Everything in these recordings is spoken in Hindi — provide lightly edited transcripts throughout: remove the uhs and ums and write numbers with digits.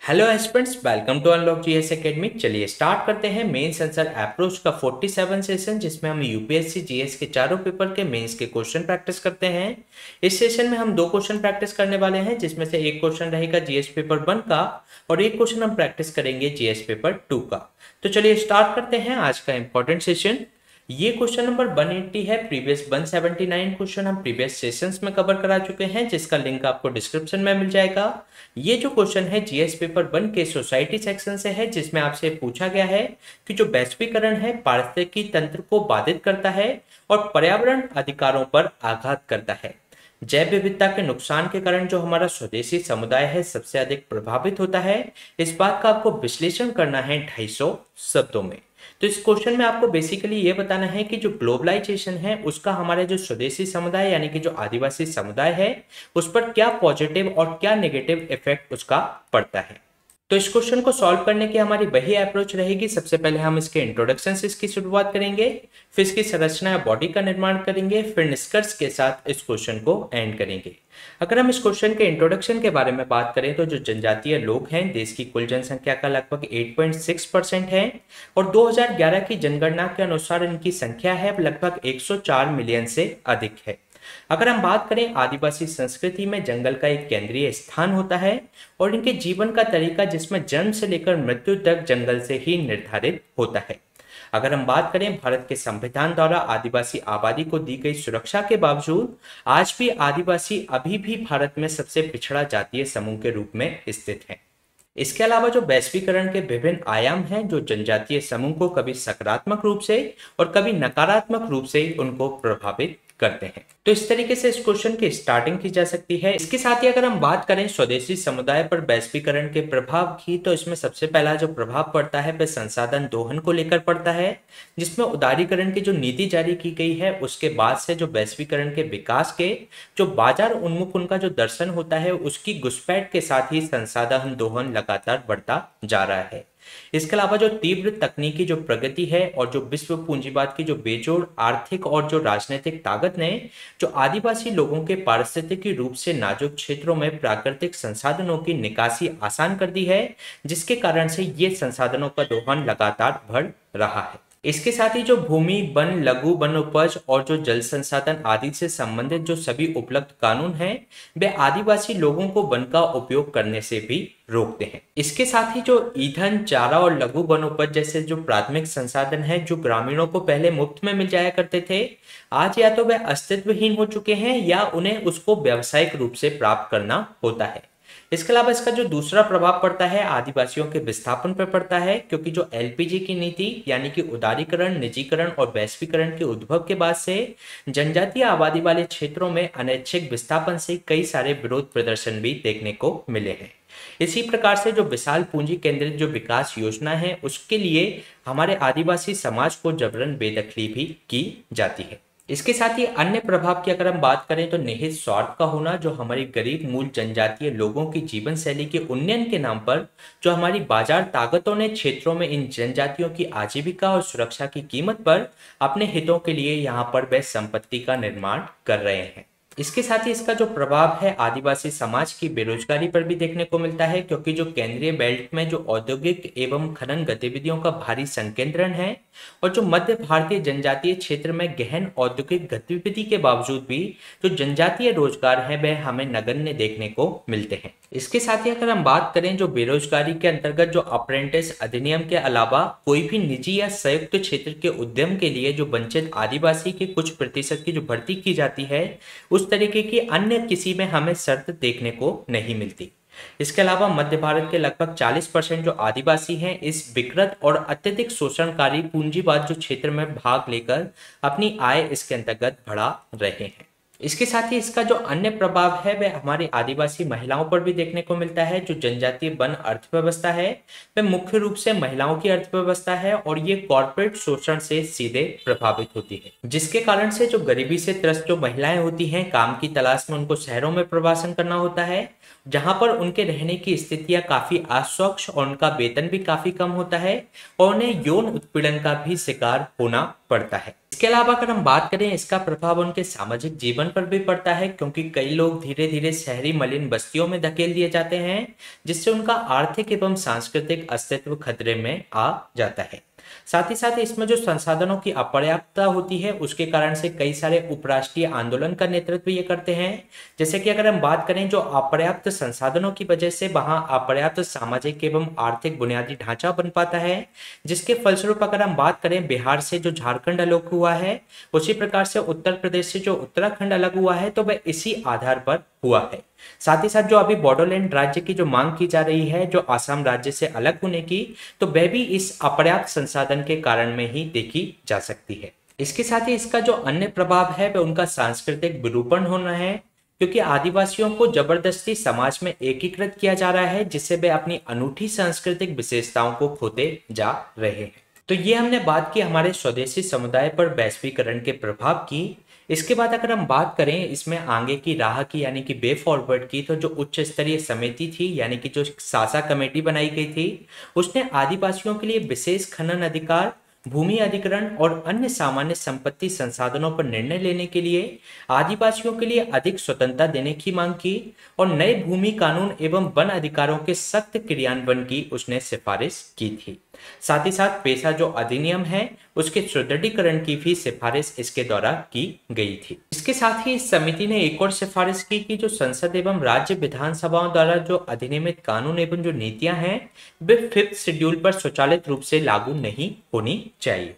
Hello aspirants, welcome to unlock GS academy. चलिए स्टार्ट करते हैं मेंस आंसर अप्रोच का 47 सेशन, जिसमें हम यूपीएससी जीएस के चारों पेपर के मेंस के क्वेश्चन प्रैक्टिस करते हैं। इस सेशन में हम दो क्वेश्चन प्रैक्टिस करने वाले हैं, जिसमें से एक क्वेश्चन रहेगा जीएस पेपर 1 का और एक क्वेश्चन हम प्रैक्टिस करेंगे जीएस पेपर 2 का। तो चलिए स्टार्ट करते हैं आज का इंपॉर्टेंट सेशन। ये क्वेश्चन नंबर 180 है। प्रीवियस 179 क्वेश्चन हम प्रीवियस सेशंस में कवर करा चुके हैं, जिसका लिंक आपको डिस्क्रिप्शन में मिल जाएगा। ये जो क्वेश्चन है जीएस पेपर 1 के सोसाइटी सेक्शन से है, जिसमें आपसे पूछा गया है कि जो वैश्वीकरण है पारिस्थितिकी तंत्र को बाधित करता है और पर्यावरण अधिकारों पर आघात करता है। जैव विविधता के नुकसान के कारण जो हमारा स्वदेशी समुदाय है सबसे अधिक प्रभावित होता है। इस बात का आपको विश्लेषण करना है 250 शब्दों में। तो इस क्वेश्चन में आपको बेसिकली ये बताना है कि जो ग्लोबलाइजेशन है उसका हमारे जो स्वदेशी समुदाय यानी कि जो आदिवासी समुदाय है उस पर क्या पॉजिटिव और क्या नेगेटिव इफेक्ट उसका पड़ता है। तो इस क्वेश्चन को सॉल्व करने की हमारी वही अप्रोच रहेगी। सबसे पहले हम इसके इंट्रोडक्शन से इसकी शुरुआत करेंगे, फिर इसकी संरचना या बॉडी का निर्माण करेंगे, फिर निष्कर्ष के साथ इस क्वेश्चन को एंड करेंगे। अगर हम इस क्वेश्चन के इंट्रोडक्शन के बारे में बात करें तो जो जनजातीय लोग हैं देश की कुल जनसंख्या का लगभग 8.6% है और 2011 की जनगणना के अनुसार इनकी संख्या है लगभग 104 मिलियन से अधिक है। अगर हम बात करें आदिवासी संस्कृति में जंगल का एक केंद्रीय स्थान होता है और इनके जीवन का तरीका जिसमें जन्म से लेकर मृत्यु तक जंगल से ही निर्धारित होता है। अगर हम बात करें भारत के संविधान द्वारा आदिवासी आबादी को दी गई सुरक्षा के बावजूद आज भी आदिवासी अभी भी भारत में सबसे पिछड़ा जातीय समूह के रूप में स्थित है। इसके अलावा जो वैश्वीकरण के विभिन्न आयाम हैं जो जनजातीय समूह को कभी सकारात्मक रूप से और कभी नकारात्मक रूप से उनको प्रभावित करते हैं। तो इस तरीके से इस क्वेश्चन की स्टार्टिंग की जा सकती है। इसके साथ ही अगर हम बात करें स्वदेशी समुदाय पर वैश्वीकरण के प्रभाव की, तो इसमें सबसे पहला जो प्रभाव पड़ता है वह संसाधन दोहन को लेकर पड़ता है, जिसमें उदारीकरण की जो नीति जारी की गई है उसके बाद से जो वैश्वीकरण के विकास के जो बाजार उन्मुख उनका जो दर्शन होता है उसकी घुसपैठ के साथ ही संसाधन दोहन लगातार बढ़ता जा रहा है। इसके अलावा जो तीव्र तकनीकी जो प्रगति है और जो विश्व पूंजीवाद की जो बेजोड़ आर्थिक और जो राजनीतिक ताकत ने जो आदिवासी लोगों के पारिस्थितिकी रूप से नाजुक क्षेत्रों में प्राकृतिक संसाधनों की निकासी आसान कर दी है, जिसके कारण से ये संसाधनों का दोहन लगातार बढ़ रहा है। इसके साथ ही जो भूमि वन लघु वन उपज और जो जल संसाधन आदि से संबंधित जो सभी उपलब्ध कानून हैं वे आदिवासी लोगों को वन का उपयोग करने से भी रोकते हैं। इसके साथ ही जो ईंधन चारा और लघु वन उपज जैसे जो प्राथमिक संसाधन हैं जो ग्रामीणों को पहले मुफ्त में मिल जाया करते थे, आज या तो वे अस्तित्वहीन हो चुके हैं या उन्हें उसको व्यावसायिक रूप से प्राप्त करना होता है। इसके अलावा इसका जो दूसरा प्रभाव पड़ता है आदिवासियों के विस्थापन पर पड़ता है, क्योंकि जो एलपीजी की नीति यानी कि उदारीकरण निजीकरण और वैश्वीकरण के उद्भव के बाद से जनजातीय आबादी वाले क्षेत्रों में अनैच्छिक विस्थापन से कई सारे विरोध प्रदर्शन भी देखने को मिले हैं। इसी प्रकार से जो विशाल पूंजी केंद्रित जो विकास योजना है उसके लिए हमारे आदिवासी समाज को जबरन बेदखली भी की जाती है। इसके साथ ही अन्य प्रभाव की अगर हम बात करें तो निहित स्वार्थ का होना, जो हमारी गरीब मूल जनजातीय लोगों की जीवन शैली के उन्नयन के नाम पर जो हमारी बाजार ताकतों ने क्षेत्रों में इन जनजातियों की आजीविका और सुरक्षा की कीमत पर अपने हितों के लिए यहाँ पर वे संपत्ति का निर्माण कर रहे हैं। इसके साथ ही इसका जो प्रभाव है आदिवासी समाज की बेरोजगारी पर भी देखने को मिलता है, क्योंकि जो केंद्रीय बेल्ट में जो औद्योगिक एवं खनन गतिविधियों का भारी संकेंद्रण है और जो मध्य भारतीय जनजातीय क्षेत्र में गहन औद्योगिक गतिविधि के बावजूद भी जो जनजातीय रोजगार है वह हमें नगण्य देखने को मिलते हैं। इसके साथ ही अगर हम बात करें जो बेरोजगारी के अंतर्गत जो अप्रेंटिस अधिनियम के अलावा कोई भी निजी या संयुक्त क्षेत्र के उद्यम के लिए जो वंचित आदिवासी के कुछ प्रतिशत की जो भर्ती की जाती है उस तरीके की अन्य किसी में हमें शर्त देखने को नहीं मिलती। इसके अलावा मध्य भारत के लगभग 40% जो आदिवासी हैं इस विकृत और अत्यधिक शोषणकारी पूंजीवाद जो क्षेत्र में भाग लेकर अपनी आय इसके अंतर्गत बढ़ा रहे हैं। इसके साथ ही इसका जो अन्य प्रभाव है वह हमारी आदिवासी महिलाओं पर भी देखने को मिलता है। जो जनजातीय वन अर्थव्यवस्था है वह मुख्य रूप से महिलाओं की अर्थव्यवस्था है और ये कॉर्पोरेट शोषण से सीधे प्रभावित होती है, जिसके कारण से जो गरीबी से त्रस्त जो महिलाएं होती हैं काम की तलाश में उनको शहरों में प्रवासन करना होता है जहां पर उनके रहने की स्थितियां काफी अस्वच्छ और उनका वेतन भी काफी कम होता है और उन्हें यौन उत्पीड़न का भी शिकार होना पड़ता है। इसके अलावा अगर हम बात करें, इसका प्रभाव उनके सामाजिक जीवन पर भी पड़ता है, क्योंकि कई लोग धीरे धीरे शहरी मलिन बस्तियों में धकेल दिए जाते हैं, जिससे उनका आर्थिक एवं सांस्कृतिक अस्तित्व खतरे में आ जाता है। साथ ही साथ इसमें जो संसाधनों की अपर्याप्तता होती है, उसके कारण से कई सारे उपराष्ट्रीय आंदोलन का नेतृत्व ये करते हैं। जैसे कि अगर हम बात करें, जो अपर्याप्त संसाधनों की वजह से वहां अपर्याप्त सामाजिक एवं आर्थिक बुनियादी ढांचा बन पाता है, जिसके फलस्वरूप अगर हम बात करें बिहार से जो झारखंड अलग हुआ है, उसी प्रकार से उत्तर प्रदेश से जो उत्तराखंड अलग हुआ है, तो वह इसी आधार पर हुआ है। साथ ही साथ जो अभी बॉडोलैंड राज्य की जो मांग की जा रही है, जो असम राज्य से अलग होने की, तो वह भी इस अपर्याप्त संसाधन के कारण में ही देखी जा सकती है। इसके साथ ही इसका जो अन्य प्रभाव है वह उनका सांस्कृतिक विरूपण होना है, क्योंकि आदिवासियों को जबरदस्ती समाज में एकीकृत किया जा रहा है, जिससे वे अपनी अनूठी सांस्कृतिक विशेषताओं को खोते जा रहे हैं। तो ये हमने बात की हमारे स्वदेशी समुदाय पर वैश्वीकरण के प्रभाव की। इसके बाद अगर हम बात करें इसमें आगे की राह की, यानी कि वे फॉरवर्ड की, तो जो उच्च स्तरीय समिति थी, यानी कि जो सासा कमेटी बनाई गई थी, उसने आदिवासियों के लिए विशेष खनन अधिकार, भूमि अधिग्रहण और अन्य सामान्य संपत्ति संसाधनों पर निर्णय लेने के लिए आदिवासियों के लिए अधिक स्वतंत्रता देने की मांग की और नए भूमि कानून एवं वन अधिकारों के सख्त क्रियान्वयन की उसने सिफारिश की थी। साथ ही साथ पेशा जो अधिनियम है उसके सुदृढ़ीकरण की भी सिफारिश इसके द्वारा की गई थी। इसके साथ ही इस समिति ने एक और सिफारिश की कि जो संसद एवं राज्य विधानसभाओं द्वारा जो अधिनियमित कानून एवं जो नीतियां हैं वे 5th शेड्यूल पर स्वचालित रूप से लागू नहीं होनी चाहिए।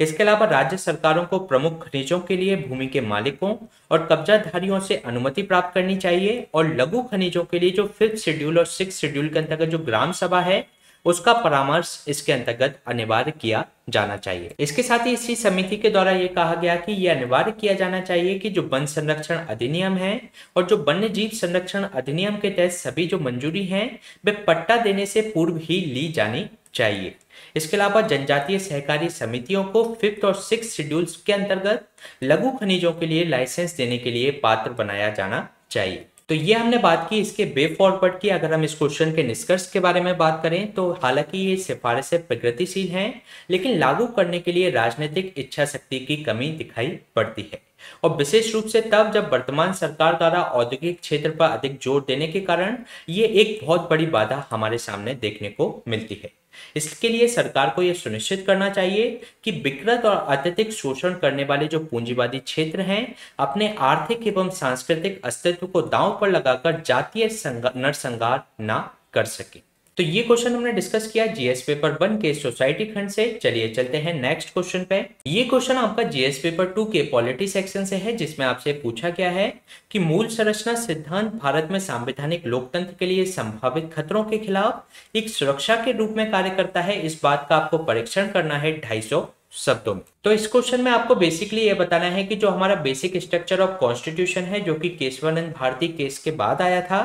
इसके अलावा राज्य सरकारों को प्रमुख खनिजों के लिए भूमि के मालिकों और कब्जाधारियों से अनुमति प्राप्त करनी चाहिए और लघु खनिजों के लिए जो 5th शेड्यूल और 6th शेड्यूल के अंतर्गत जो ग्राम सभा है उसका परामर्श इसके अंतर्गत अनिवार्य किया जाना चाहिए। इसके साथ ही इसी समिति के द्वारा यह कहा गया कि यह अनिवार्य किया जाना चाहिए कि जो वन संरक्षण अधिनियम है और जो वन्य जीव संरक्षण अधिनियम के तहत सभी जो मंजूरी है वे पट्टा देने से पूर्व ही ली जानी चाहिए। इसके अलावा जनजातीय सहकारी समितियों को 5th और 6th शेड्यूल्स के अंतर्गत लघु खनिजों के लिए लाइसेंस देने के लिए पात्र बनाया जाना चाहिए। तो ये हमने बात की इसके वे फॉरवर्ड की। अगर हम इस क्वेश्चन के निष्कर्ष के बारे में बात करें तो हालांकि ये सिफारिशें प्रगतिशील हैं, लेकिन लागू करने के लिए राजनीतिक इच्छा शक्ति की कमी दिखाई पड़ती है, और विशेष रूप से तब जब वर्तमान सरकार द्वारा औद्योगिक क्षेत्र पर अधिक जोर देने के कारण ये एक बहुत बड़ी बाधा हमारे सामने देखने को मिलती है। इसके लिए सरकार को यह सुनिश्चित करना चाहिए कि विकृत और अत्यधिक शोषण करने वाले जो पूंजीवादी क्षेत्र हैं अपने आर्थिक एवं सांस्कृतिक अस्तित्व को दांव पर लगाकर जातीय नरसंहार ना कर सके। तो ये क्वेश्चन हमने डिस्कस किया जीएस पेपर 1 के सोसाइटी खंड से। चलिए चलते हैं नेक्स्ट क्वेश्चन पे। ये क्वेश्चन आपका जीएस पेपर 2 के पॉलिटी सेक्शन से है, जिसमें आपसे पूछा गया है कि मूल संरचना सिद्धांत भारत में सांविधानिक लोकतंत्र के लिए संभावित खतरों के खिलाफ एक सुरक्षा के रूप में कार्य करता है। इस बात का आपको परीक्षण करना है 250 शब्दों में। तो इस क्वेश्चन में आपको बेसिकली ये बताना है कि जो हमारा बेसिक स्ट्रक्चर ऑफ कॉन्स्टिट्यूशन है, जो कि केशवानंद भारती केस के बाद आया था,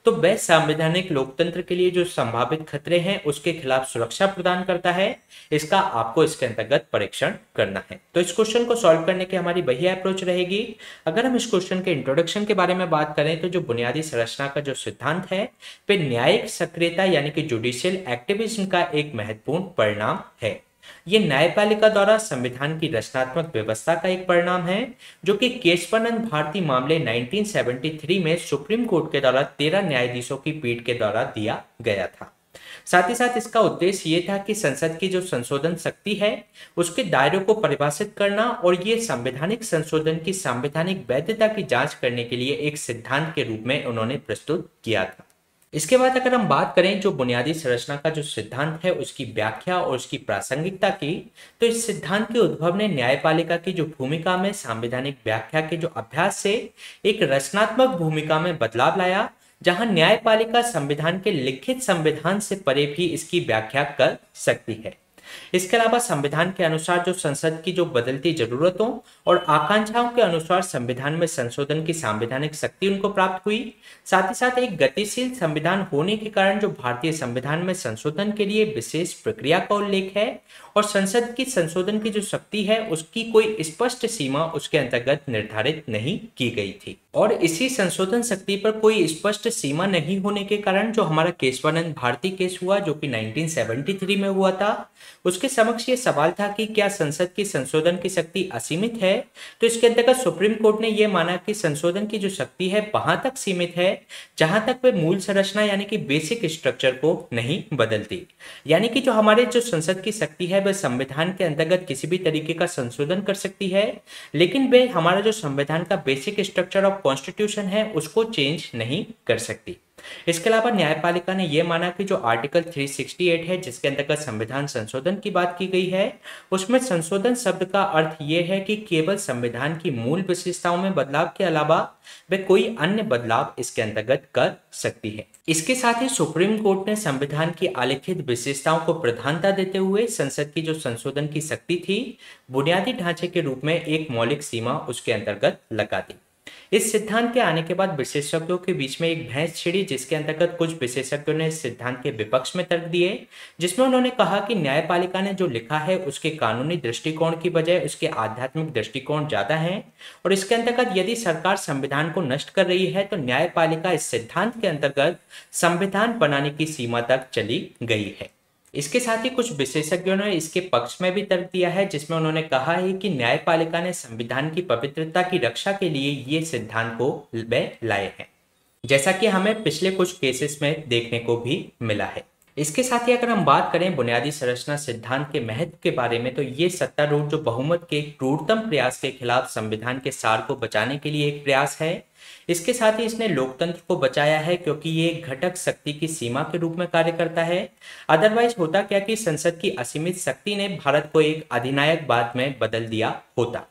तो वह संवैधानिक लोकतंत्र के लिए जो संभावित खतरे हैं उसके खिलाफ सुरक्षा प्रदान करता है। इसका आपको इसके अंतर्गत परीक्षण करना है। तो इस क्वेश्चन को सॉल्व करने की हमारी वही अप्रोच रहेगी। अगर हम इस क्वेश्चन के इंट्रोडक्शन के बारे में बात करें तो जो बुनियादी संरचना का जो सिद्धांत है वह न्यायिक सक्रियता यानी कि जुडिशियल एक्टिविज्म का एक महत्वपूर्ण परिणाम है। ये न्यायपालिका द्वारा संविधान की रचनात्मक व्यवस्था का एक परिणाम है, जो कि केशवानंद भारती मामले 1973 में सुप्रीम कोर्ट के द्वारा 13 न्यायाधीशों की पीठ के द्वारा दिया गया था। साथ ही साथ इसका उद्देश्य ये था कि संसद की जो संशोधन शक्ति है उसके दायरे को परिभाषित करना और ये संवैधानिक संशोधन की संवैधानिक वैधता की जांच करने के लिए एक सिद्धांत के रूप में उन्होंने प्रस्तुत किया था। इसके बाद अगर हम बात करें जो बुनियादी संरचना का जो सिद्धांत है उसकी व्याख्या और उसकी प्रासंगिकता की, तो इस सिद्धांत के उद्भव ने न्यायपालिका की जो भूमिका में संवैधानिक व्याख्या के जो अभ्यास से एक रचनात्मक भूमिका में बदलाव लाया, जहां न्यायपालिका संविधान के लिखित संविधान से परे भी इसकी व्याख्या कर सकती है। इसके अलावा संविधान के अनुसार जो संसद की जो बदलती जरूरतों और आकांक्षाओं के अनुसार संविधान में संशोधन की संवैधानिक शक्ति उनको प्राप्त हुई। साथ ही साथ एक गतिशील संविधान होने के कारण जो भारतीय संविधान में संशोधन के लिए विशेष प्रक्रिया का उल्लेख है और संसद की संशोधन की जो शक्ति है उसकी कोई स्पष्ट सीमा उसके अंतर्गत निर्धारित नहीं की गई थी। और इसी संशोधन शक्ति पर कोई स्पष्ट सीमा नहीं होने के कारण जो हमारा केशवानंद भारती केस हुआ जो कि 1973 में हुआ था, उसके समक्ष ये सवाल था कि क्या संसद की संशोधन की शक्ति असीमित है। तो इसके अंतर्गत सुप्रीम कोर्ट ने यह माना कि संशोधन की जो शक्ति है वहां तक सीमित है जहां तक वे मूल संरचना यानी कि बेसिक स्ट्रक्चर को नहीं बदलती। यानी कि जो हमारे जो संसद की शक्ति है वह संविधान के अंतर्गत किसी भी तरीके का संशोधन कर सकती है, लेकिन वे हमारा जो संविधान का बेसिक स्ट्रक्चर ऑफ कॉन्स्टिट्यूशन है उसको चेंज नहीं कर सकती। इसके अलावा न्यायपालिका ने यह माना कि जो आर्टिकल 368 है जिसके अंतर्गत संविधान संशोधन की बात की गई है, उसमें संशोधन शब्द का अर्थ यह है कि केवल संविधान की मूल विशेषताओं में बदलाव के अलावा वे कोई अन्य बदलाव इसके अंतर्गत कर सकती है। इसके साथ ही सुप्रीम कोर्ट ने संविधान की आलेखित विशेषताओं को प्रधानता देते हुए संसद की जो संशोधन की शक्ति थी बुनियादी ढांचे के रूप में एक मौलिक सीमा उसके अंतर्गत लगा दी। इस सिद्धांत के आने के बाद विशेषज्ञों के बीच में एक बहस छिड़ी जिसके अंतर्गत कुछ विशेषज्ञों ने इस सिद्धांत के विपक्ष में तर्क दिए, जिसमें उन्होंने कहा कि न्यायपालिका ने जो लिखा है उसके कानूनी दृष्टिकोण की बजाय उसके आध्यात्मिक दृष्टिकोण ज्यादा है और इसके अंतर्गत यदि सरकार संविधान को नष्ट कर रही है तो न्यायपालिका इस सिद्धांत के अंतर्गत संविधान बनाने की सीमा तक चली गई है। इसके साथ ही कुछ विशेषज्ञों ने इसके पक्ष में भी तर्क दिया है जिसमें उन्होंने कहा है कि न्यायपालिका ने संविधान की पवित्रता की रक्षा के लिए ये सिद्धांत को लाए हैं, जैसा कि हमें पिछले कुछ केसेस में देखने को भी मिला है। इसके साथ ही अगर हम बात करें बुनियादी संरचना सिद्धांत के महत्व के बारे में तो ये सत्तारूढ़ जो बहुमत के क्रूरतम प्रयास के खिलाफ संविधान के सार को बचाने के लिए एक प्रयास है। इसके साथ ही इसने लोकतंत्र को बचाया है क्योंकि ये एक घटक शक्ति की सीमा के रूप में कार्य करता है। अदरवाइज होता क्या कि संसद की असीमित शक्ति ने भारत को एक अधिनायक बाद में बदल दिया होता।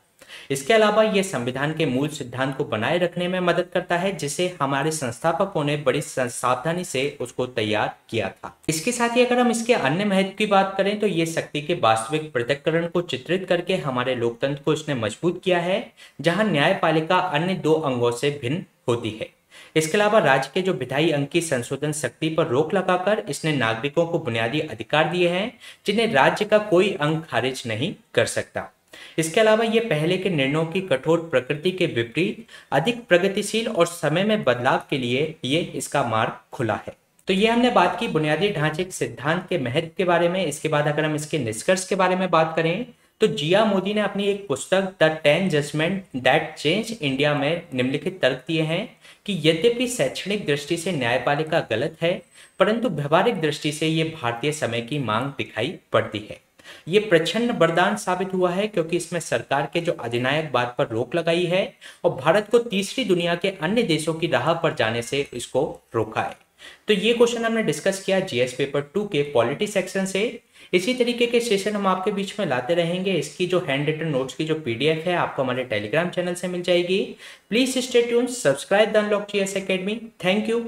इसके अलावा यह संविधान के मूल सिद्धांत को बनाए रखने में मदद करता है जिसे हमारे संस्थापकों ने बड़ी सावधानी से उसको तैयार किया था। इसके साथ ही अगर हम इसके अन्य महत्व की बात करें तो ये शक्ति के वास्तविक पृथक्करण को चित्रित करके हमारे लोकतंत्र को इसने मजबूत किया है जहां न्यायपालिका अन्य दो अंगों से भिन्न होती है। इसके अलावा राज्य के जो विधायी अंग की संशोधन शक्ति पर रोक लगाकर इसने नागरिकों को बुनियादी अधिकार दिए हैं जिन्हें राज्य का कोई अंग खारिज नहीं कर सकता। इसके अलावा ये पहले के निर्णयों की कठोर प्रकृति के विपरीत अधिक प्रगतिशील और समय में बदलाव के लिए ये इसका मार्ग खुला है। तो ये हमने बात की बुनियादी ढांचे सिद्धांत के महत्व के बारे में। इसके बाद अगर हम इसके निष्कर्ष के बारे में बात करें तो जिया मोदी ने अपनी एक पुस्तक the 10 judgement that change India में निम्नलिखित तर्क दिए हैं कि यद्यपि शैक्षणिक दृष्टि से न्यायपालिका गलत है परंतु व्यवहारिक दृष्टि से ये भारतीय समय की मांग दिखाई पड़ती है। ये प्रचंड वरदान साबित हुआ है क्योंकि इसमें सरकार के जो अधिनायक बात पर रोक लगाई है और भारत को तीसरी दुनिया के अन्य देशों की राह पर जाने से इसको रोका है। तो ये क्वेश्चन हमने डिस्कस किया जीएस पेपर 2 के पॉलिटी सेक्शन से। इसी तरीके के सेशन हम आपके बीच में लाते रहेंगे। इसकी जो हैंड रिटन नोट्स की जो पीडीएफ है आपको हमारे टेलीग्राम चैनल से मिल जाएगी। Please stay tuned, subscribe the unlock GS academy. Thank you.